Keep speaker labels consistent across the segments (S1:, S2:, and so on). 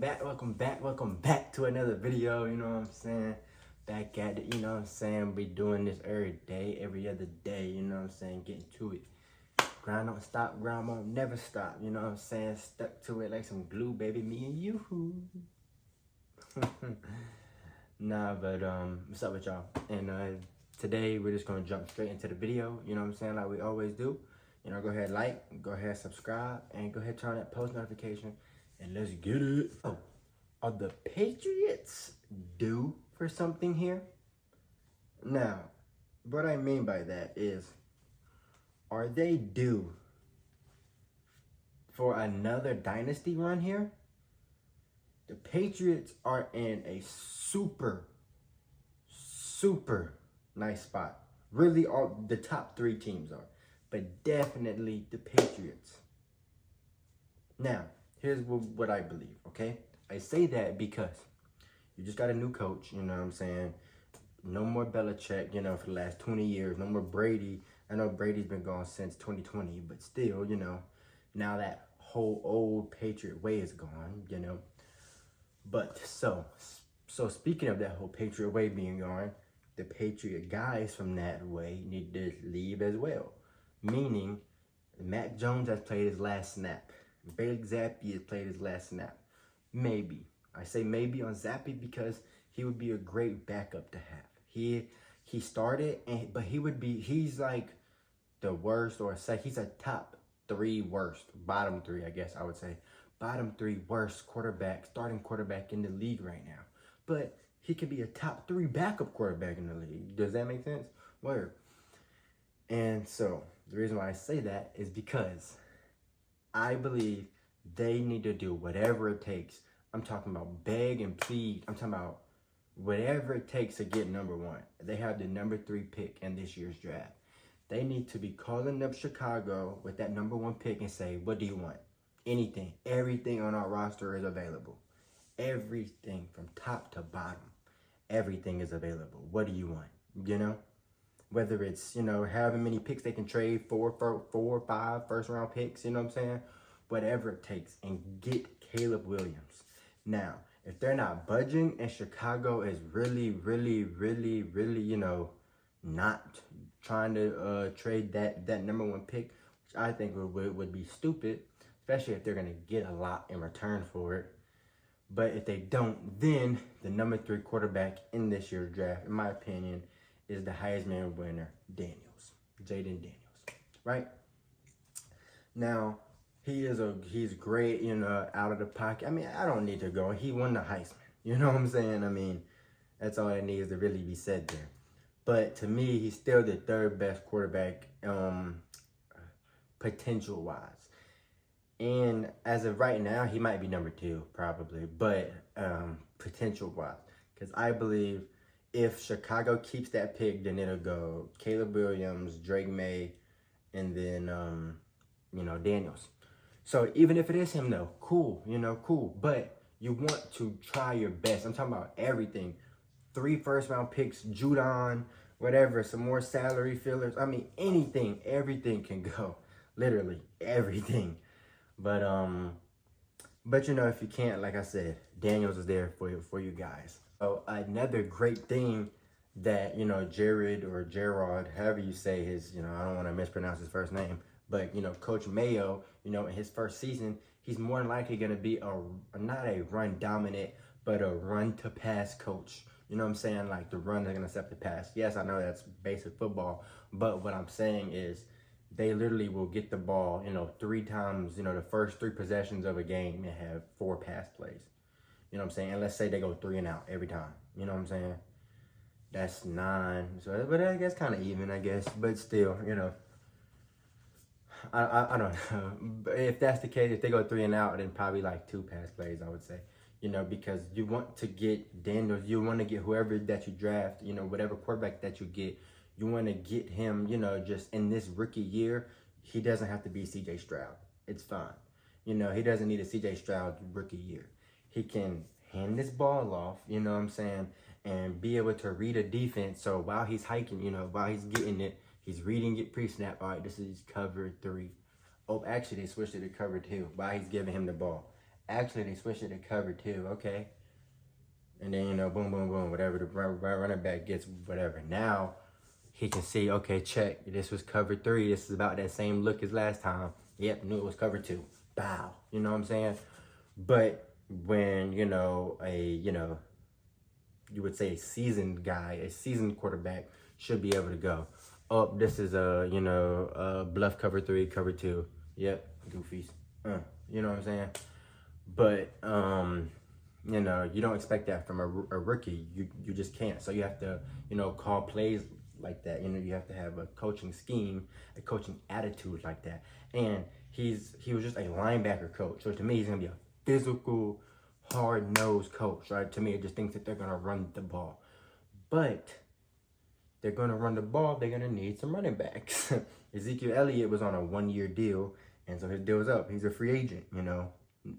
S1: welcome back to another video, you know what I'm saying? Back at it, you know what I'm saying? We doing this every day, every other day, you know what I'm saying? Getting to it. Grind don't stop, grind won't never stop, you know what I'm saying? Stuck to it like some glue, baby, me and you. Nah, but what's up with y'all? And today we're just gonna jump straight into the video, you know what I'm saying? Like we always do. You know, go ahead, like, go ahead, subscribe, and go ahead, turn on that post notification, and let's get it. Oh, are the Patriots due for something here? Now, what I mean by that is, are they due for another dynasty run here? The Patriots are in a super nice spot. Really, all the top three teams are, but definitely the Patriots. Now, here's what I believe, okay? I say that because you just got a new coach, you know what I'm saying? No more Belichick, you know, for the last 20 years. No more Brady. I know Brady's been gone since 2020, but still, you know, now that whole old Patriot way is gone, you know. But so speaking of that whole Patriot way being gone, the Patriot guys from that way need to leave as well. Meaning, Mac Jones has played his last snap. Bailey Zappi has played his last snap. Maybe. I say maybe on Zappi because he would be a great backup to have. He started, but he's like the worst, or say he's a top three worst, bottom three, I guess I would say. Bottom three worst quarterback, starting quarterback in the league right now. But he could be a top three backup quarterback in the league. Does that make sense? Word. And so, the reason why I say that is because I believe they need to do whatever it takes. I'm talking about beg and plead. I'm talking about whatever it takes to get number one. They have the number 3 pick in this year's draft. They need to be calling up Chicago with that number 1 pick and say, what do you want? Anything. Everything on our roster is available. Everything from top to bottom. Everything is available. What do you want? You know? Whether it's, you know, however many picks they can trade, 4 or 5 first-round picks, you know what I'm saying? Whatever it takes, and get Caleb Williams. Now, if they're not budging and Chicago is really, you know, not trying to trade that number 1 pick, which I think would be stupid, especially if they're going to get a lot in return for it. But if they don't, then the number 3 quarterback in this year's draft, in my opinion, is the Heisman winner, Jaden Daniels, right? Now, he's great, you know, out of the pocket. I mean, I don't need to go. He won the Heisman. You know what I'm saying? I mean, that's all that needs to really be said there. But to me, he's still the 3rd best quarterback, potential-wise. And as of right now, he might be number 2, probably. But potential-wise. Because I believe if Chicago keeps that pick, then it'll go Caleb Williams, Drake May, and then, you know, Daniels. So even if it is him, though, cool, you know, cool. But you want to try your best. I'm talking about everything. 3 first-round picks, Judon, whatever, some more salary fillers. I mean, anything, everything can go. Literally, everything. But you know, if you can't, like I said, Daniels is there for you guys. So another great thing that, you know, Jared or Gerard, however you say his, you know, I don't want to mispronounce his first name, but, you know, Coach Mayo, you know, in his first season, he's more than likely going to be not a run dominant, but a run to pass coach. You know what I'm saying? Like, the run, they're going to accept the pass. Yes, I know that's basic football, but what I'm saying is they literally will get the ball, you know, 3 times, you know, the first 3 possessions of a game and have 4 pass plays. You know what I'm saying? And let's say they go 3 and out every time. You know what I'm saying? That's 9. So, but I guess kind of even, I guess. But still, you know, I don't know. But if that's the case, if they go 3 and out, then probably like 2 pass plays, I would say. You know, because you want to get Daniels, you want to get whoever that you draft, you know, whatever quarterback that you get, you want to get him, you know, just in this rookie year, he doesn't have to be C.J. Stroud. It's fine. You know, he doesn't need a C.J. Stroud rookie year. He can hand this ball off, you know what I'm saying, and be able to read a defense. So while he's hiking, you know, while he's getting it, he's reading it pre-snap. All right, this is cover 3. Oh, actually, they switched it to cover 2 while he's giving him the ball. Actually, they switched it to cover 2. Okay. And then, boom, boom, boom, whatever the running back gets, whatever. Now, he can see, okay, check. This was cover 3. This is about that same look as last time. Yep, knew it was cover 2. Bow. You know what I'm saying? But when, you would say a seasoned guy, a seasoned quarterback should be able to go, oh, this is a bluff cover 3, cover 2. Yep, goofies. You know what I'm saying? But, you don't expect that from a rookie. You just can't. So you have to, call plays like that. You have to have a coaching scheme, a coaching attitude like that. And he was just a linebacker coach. So to me, he's going to be a physical, hard-nosed coach, right? To me, it just thinks that they're going to run the ball. But they're going to run the ball, they're going to need some running backs. Ezekiel Elliott was on a 1-year deal, and so his deal was up. He's a free agent,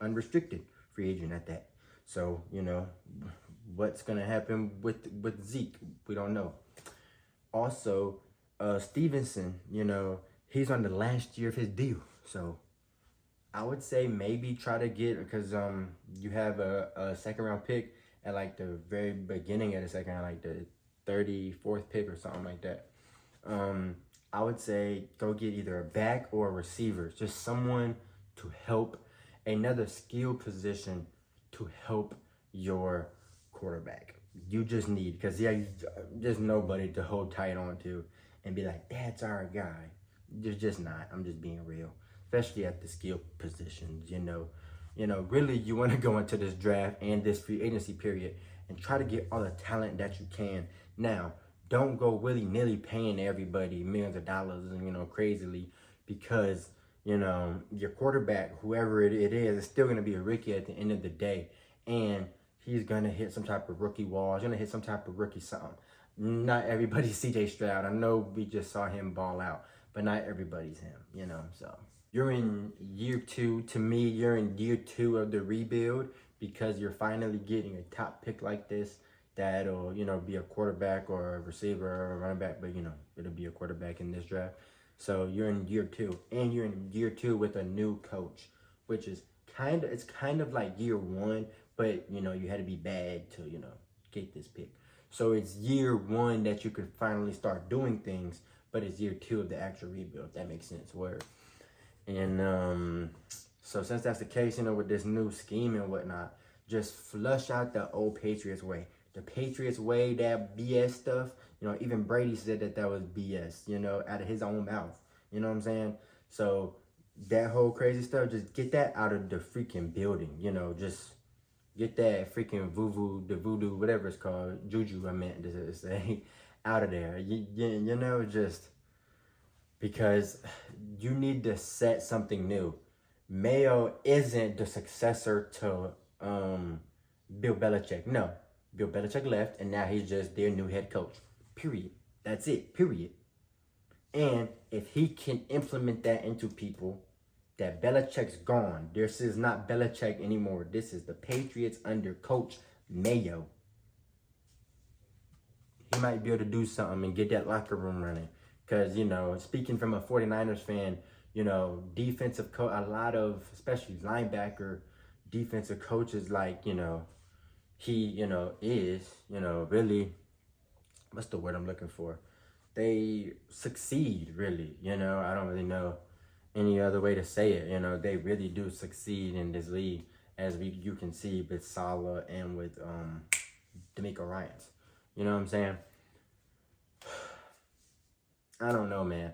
S1: unrestricted free agent at that. So, what's going to happen with Zeke? We don't know. Also, Stevenson, he's on the last year of his deal. So, I would say maybe try to get, because you have a second-round pick at, like, the very beginning of the second round, like the 34th pick or something like that. I would say go get either a back or a receiver, just someone to help, another skill position to help your quarterback. You just need, because there's nobody to hold tight on to and be like, that's our guy. There's just not. I'm just being real, especially at the skill positions. Really, you want to go into this draft and this free agency period and try to get all the talent that you can. Now, don't go willy-nilly paying everybody millions of dollars and, crazily, because, your quarterback, whoever it is still going to be a rookie at the end of the day. And he's going to hit some type of rookie wall. He's going to hit some type of rookie something. Not everybody's C.J. Stroud. I know we just saw him ball out, but not everybody's him, so. You're in year 2. To me, you're in year 2 of the rebuild, because you're finally getting a top pick like this that'll, be a quarterback or a receiver or a running back, but, it'll be a quarterback in this draft. So you're in year 2, and you're in year 2 with a new coach, which is it's kind of like year 1, but, you had to be bad to, get this pick. So it's year 1 that you could finally start doing things, but it's year 2 of the actual rebuild, if that makes sense. Word. And so since that's the case, with this new scheme and whatnot, just flush out the old Patriots way. The Patriots way, that BS stuff, even Brady said that was BS, out of his own mouth. You know what I'm saying? So that whole crazy stuff, just get that out of the freaking building. Just get that freaking voodoo, whatever it's called, juju, I meant to say, out of there. Just because you need to set something new. Mayo isn't the successor to Bill Belichick. No, Bill Belichick left, and now he's just their new head coach. Period. That's it. Period. And if he can implement that into people, that Belichick's gone. This is not Belichick anymore. This is the Patriots under Coach Mayo. He might be able to do something and get that locker room running. Because, speaking from a 49ers fan, defensive a lot of, especially linebacker, defensive coaches, like, he, is, really, what's the word I'm looking for? They succeed, really, I don't really know any other way to say it. They really do succeed in this league, as you can see with Salah and with D'Amico Ryans. You know what I'm saying? I don't know, man.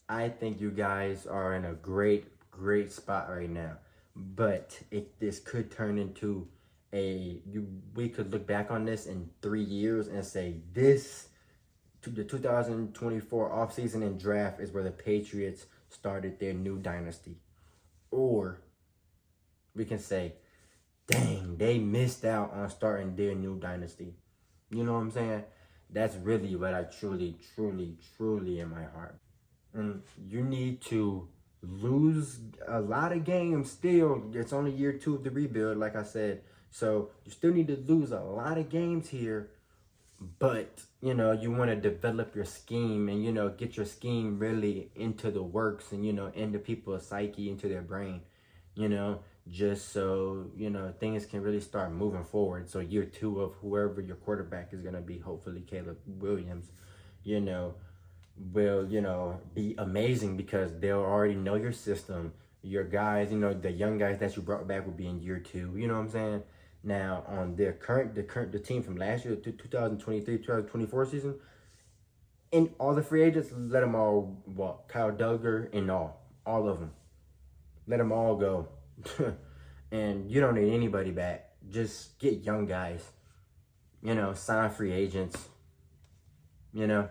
S1: I think you guys are in a great spot right now. But this could turn into we could look back on this in 3 years and say the 2024 offseason and draft is where the Patriots started their new dynasty. Or we can say, dang, they missed out on starting their new dynasty. You know what I'm saying? That's really what I truly in my heart. And you need to lose a lot of games still. It's only year 2 of the rebuild, like I said. So you still need to lose a lot of games here. But, you want to develop your scheme and, get your scheme really into the works and, into people's psyche, into their brain. just so, you know, things can really start moving forward. So year 2 of whoever your quarterback is going to be, hopefully Caleb Williams, you know, will, you know, be amazing because they'll already know your system. Your guys, you know, the young guys that you brought back will be in year 2. You know what I'm saying? Now, on the team from last year, 2023, 2024 season, and all the free agents, let them all walk. Kyle Duggar and all of them. Let them all go. And you don't need anybody back. Just get young guys. You know, sign free agents. You know,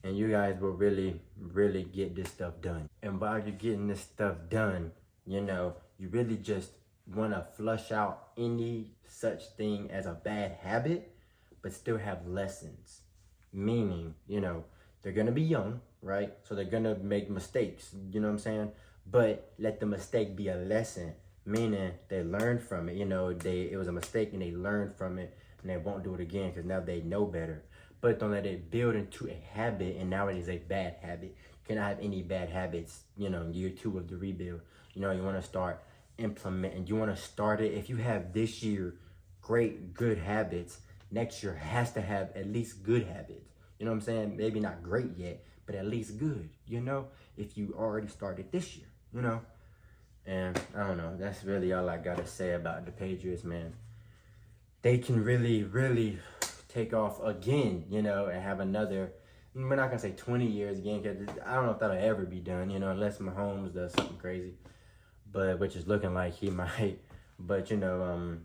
S1: and you guys will really, really get this stuff done. And while you're getting this stuff done, you know, you really just want to flush out any such thing as a bad habit, but still have lessons. Meaning, you know, they're going to be young, right? So they're going to make mistakes, you know what I'm saying? But let the mistake be a lesson, meaning they learned from it. You know, it was a mistake and they learned from it and they won't do it again because now they know better. But don't let it build into a habit, and now it is a bad habit. You cannot have any bad habits, you know, in year 2 of the rebuild. You know, you want to start implementing. You want to start it. If you have this year great, good habits, next year has to have at least good habits. You know what I'm saying? Maybe not great yet, but at least good, you know, if you already started this year, you know. And I don't know. That's really all I got to say about the Patriots, man. They can really, really take off again, you know, and have another, we're not going to say 20 years again, because I don't know if that'll ever be done, you know, unless Mahomes does something crazy, but which is looking like he might. But, you know,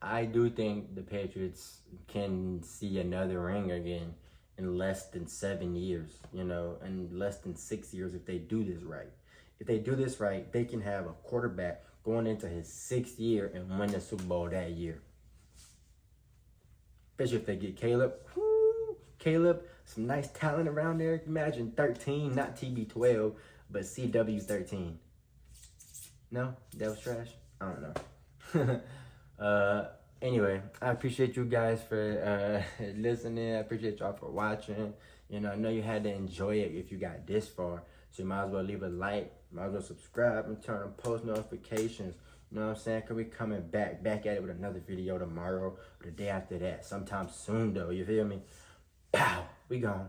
S1: I do think the Patriots can see another ring again in less than 7 years, you know, in less than 6 years if they do this right. If they do this right, they can have a quarterback going into his 6th year and win the Super Bowl that year. Especially if they get Caleb. Woo, Caleb, some nice talent around there. Imagine 13, not TB12, but CW13. No? That was trash? I don't know. Anyway, I appreciate you guys for listening. I appreciate y'all for watching. You know, I know you had to enjoy it if you got this far. So you might as well leave a like, might as well subscribe and turn on post notifications. You know what I'm saying? Cause we coming back at it with another video tomorrow or the day after that. Sometime soon though, you feel me? Pow! We gone.